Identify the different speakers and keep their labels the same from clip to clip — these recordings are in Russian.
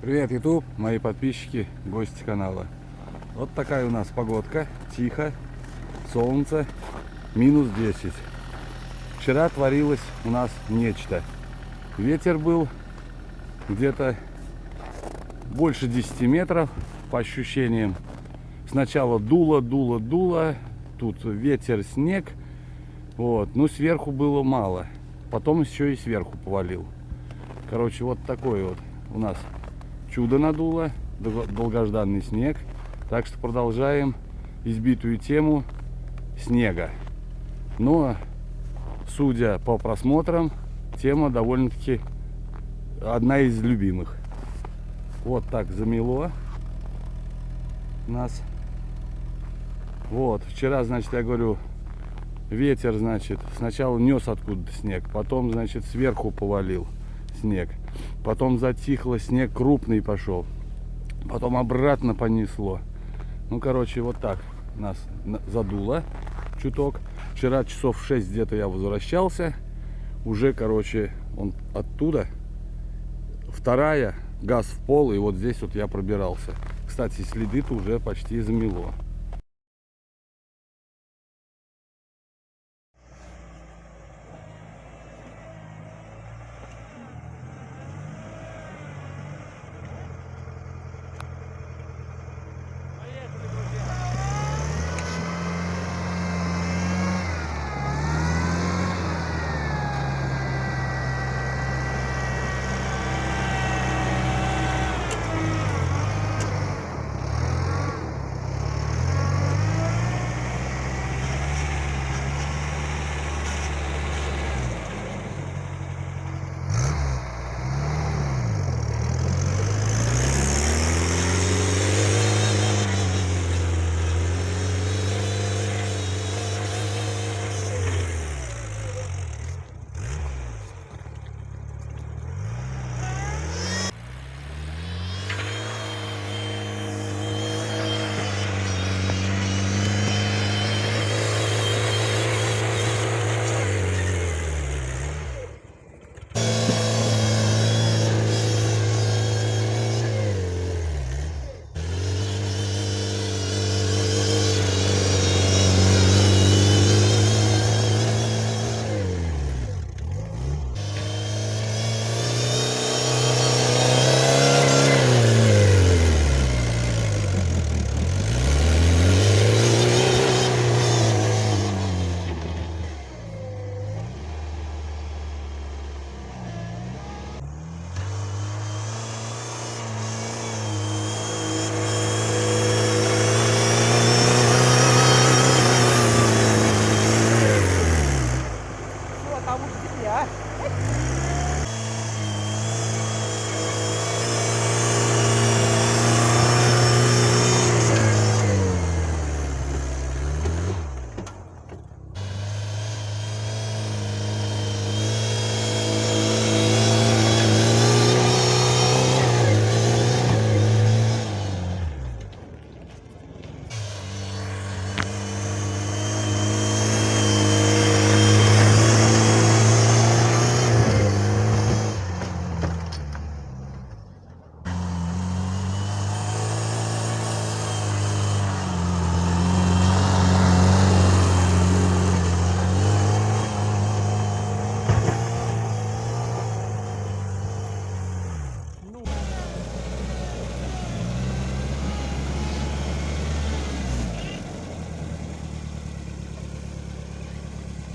Speaker 1: Привет, YouTube, мои подписчики, гости канала. Вот такая у нас погодка, тихо, солнце, минус 10. Вчера творилось у нас нечто. Ветер был где-то больше 10 метров, по ощущениям. Сначала дуло, тут ветер, снег, вот, но сверху было мало. Потом еще и сверху повалил. Короче, вот такой вот у нас чудо надуло, долгожданный снег. Так что продолжаем избитую тему снега. Но, судя по просмотрам, тема довольно-таки одна из любимых. Вот так замело нас. Вот, вчера, значит, я говорю, ветер, значит, сначала нес откуда-то снег, потом, значит, сверху повалил снег. Потом затихло, снег крупный пошел. Потом обратно понесло. Ну, короче, вот так нас задуло чуток. Вчера часов в 6 где-то я возвращался. Уже, короче, он оттуда. Вторая, газ в пол, и вот здесь вот я пробирался. Кстати, следы-то уже почти замело.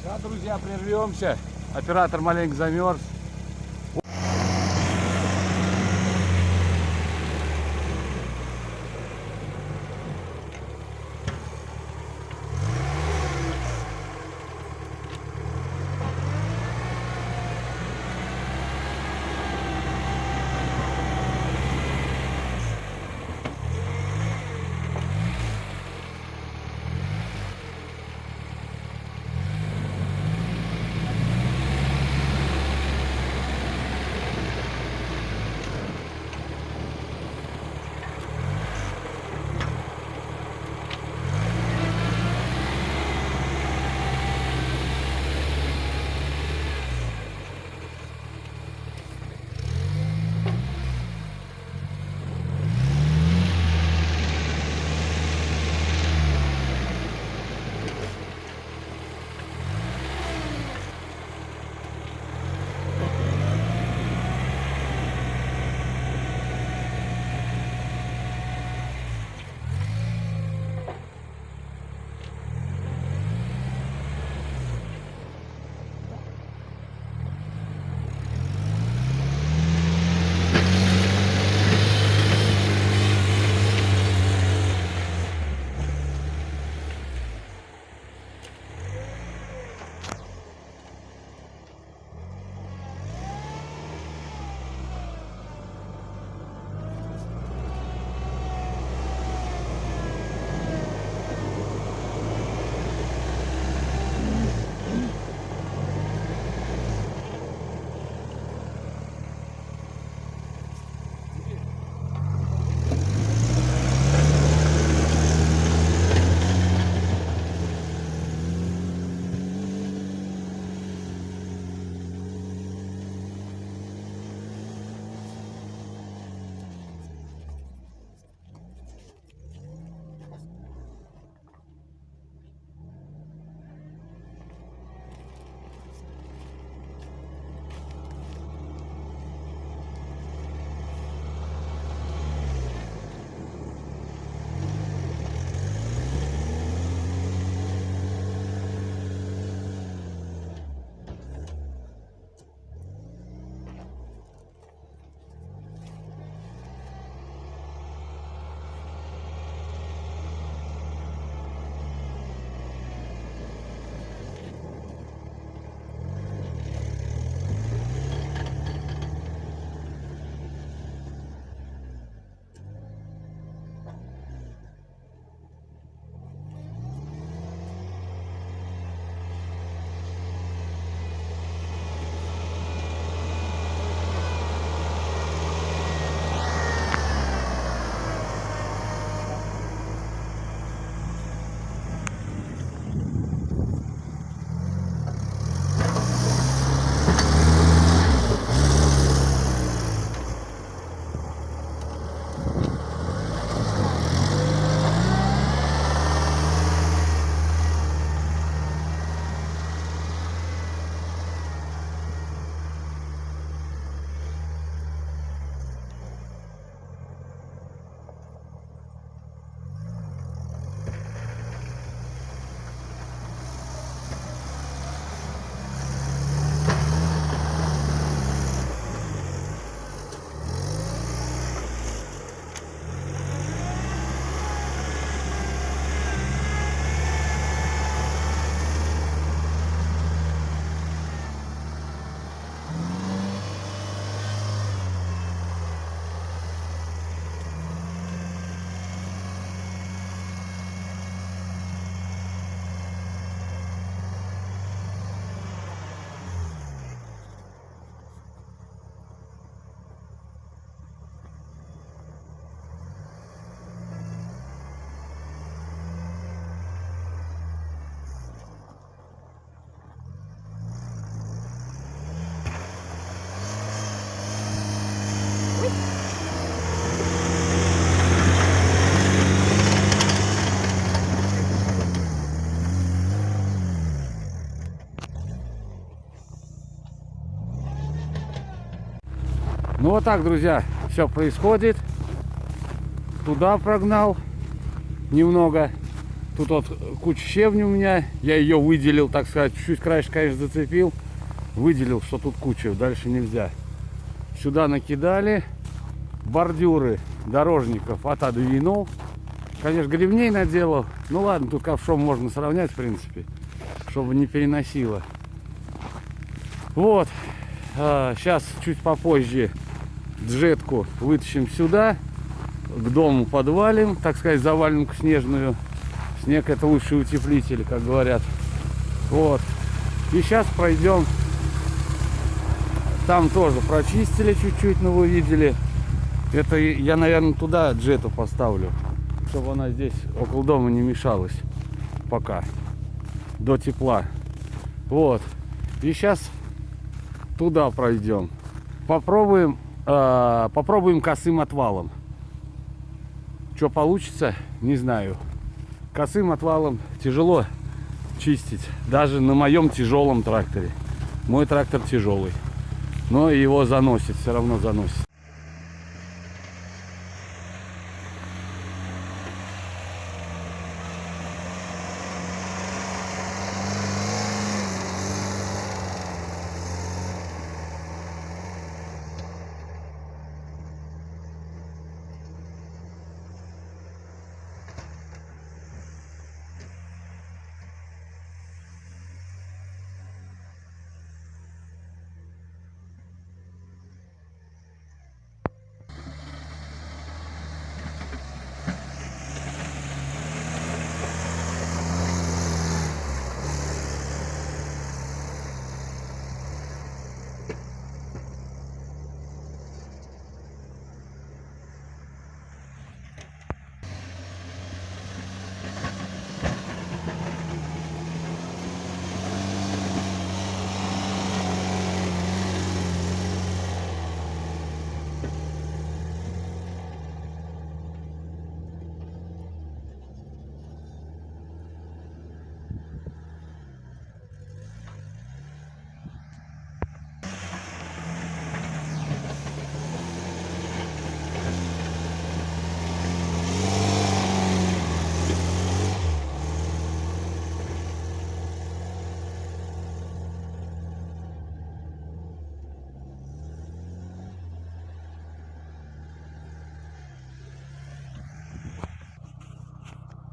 Speaker 1: Сейчас, друзья, прервемся. Оператор маленько замерз. Ну вот так, друзья, все происходит. Туда прогнал немного. Тут вот куча щебня у меня. Я ее выделил, так сказать, чуть краешек, конечно, зацепил. Выделил, что тут куча, дальше нельзя. Сюда накидали. Бордюры дорожников отодвинул. Конечно, гребней наделал. Ну ладно, тут ковшом можно сравнять, в принципе, чтобы не переносило. Вот. Сейчас чуть попозже джетку вытащим сюда. К дому подвалим, так сказать, заваленку снежную. Снег — это лучший утеплитель, как говорят. Вот. И сейчас пройдем. Там тоже прочистили чуть-чуть, но вы видели. Это я, наверное, туда джету поставлю, чтобы она здесь около дома не мешалась пока, до тепла. Вот. И сейчас туда пройдем. Попробуем косым отвалом. Что получится, не знаю. Косым отвалом тяжело чистить, даже на моем тяжелом тракторе. Мой трактор тяжелый, но его заносит, все равно заносит.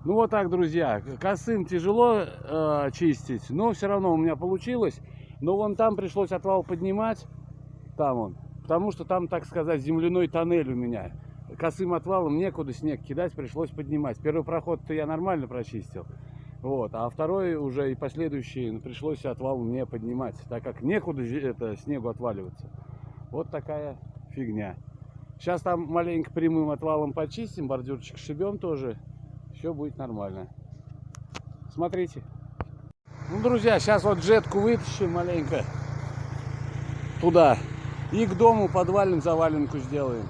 Speaker 1: Ну вот так, друзья, косым тяжело чистить, но все равно у меня получилось. Но вон там пришлось отвал поднимать, там он, потому что там, так сказать, земляной тоннель у меня. Косым отвалом некуда снег кидать, пришлось поднимать. Первый проход-то я нормально прочистил, вот, а второй уже и последующий пришлось отвал мне поднимать, так как некуда снегу отваливаться. Вот такая фигня. Сейчас там маленько прямым отвалом почистим, бордюрчик шибем тоже. Все будет нормально. Смотрите. Ну, друзья, сейчас вот джетку вытащим маленько туда. И к дому подвалим, заваленку сделаем.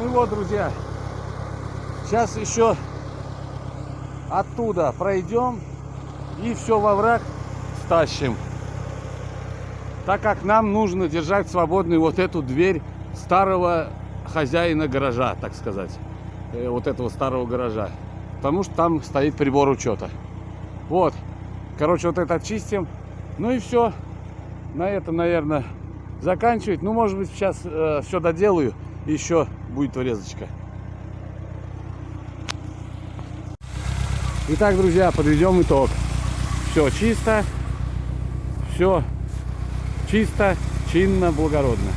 Speaker 1: Ну и вот, друзья, сейчас еще оттуда пройдем и все во враг стащим. Так как нам нужно держать свободной вот эту дверь старого хозяина гаража, так сказать. Вот этого старого гаража. Потому что там стоит прибор учета. Вот. Короче, вот это очистим. Ну и все. На этом, наверное, заканчивать. Ну, может быть, сейчас все доделаю. И еще будет врезочка. Итак, друзья, подведем итог. Все чисто. Все чисто, чинно, благородно.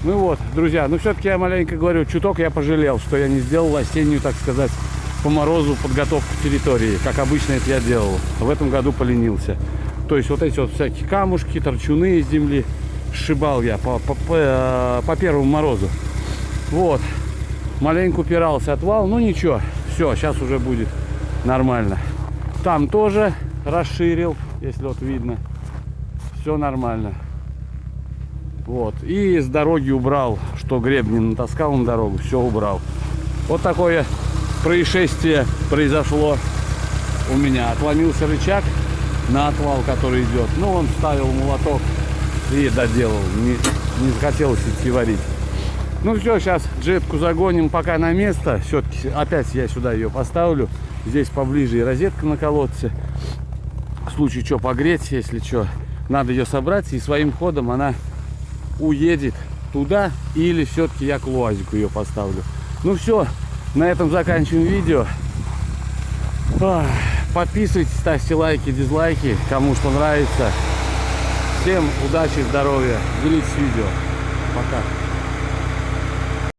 Speaker 1: Ну вот, друзья, ну все-таки я маленько говорю, чуток я пожалел, что я не сделал осеннюю, так сказать, по морозу подготовку территории, как обычно это я делал. В этом году поленился. То есть вот эти вот всякие камушки, торчуны из земли сшибал я по первому морозу. Вот, маленько упирался отвал, ну ничего, все, сейчас уже будет нормально. Там тоже расширил, если вот видно. Все нормально. Вот. И с дороги убрал, что гребни натаскал на дорогу, все убрал. Вот такое происшествие произошло у меня. Отломился рычаг на отвал, который идет. Ну, он вставил молоток и доделал. Не захотелось идти варить. Ну все, сейчас джетку загоним пока на место. Все-таки опять я сюда ее поставлю. Здесь поближе и розетка на колодце. В случае что погреть, если что. Надо ее собрать, и своим ходом она уедет туда, или все-таки я к луазику ее поставлю. Ну все, на этом заканчиваем видео. Подписывайтесь, ставьте лайки, дизлайки, кому что нравится. Всем удачи, здоровья, делитесь видео. Пока.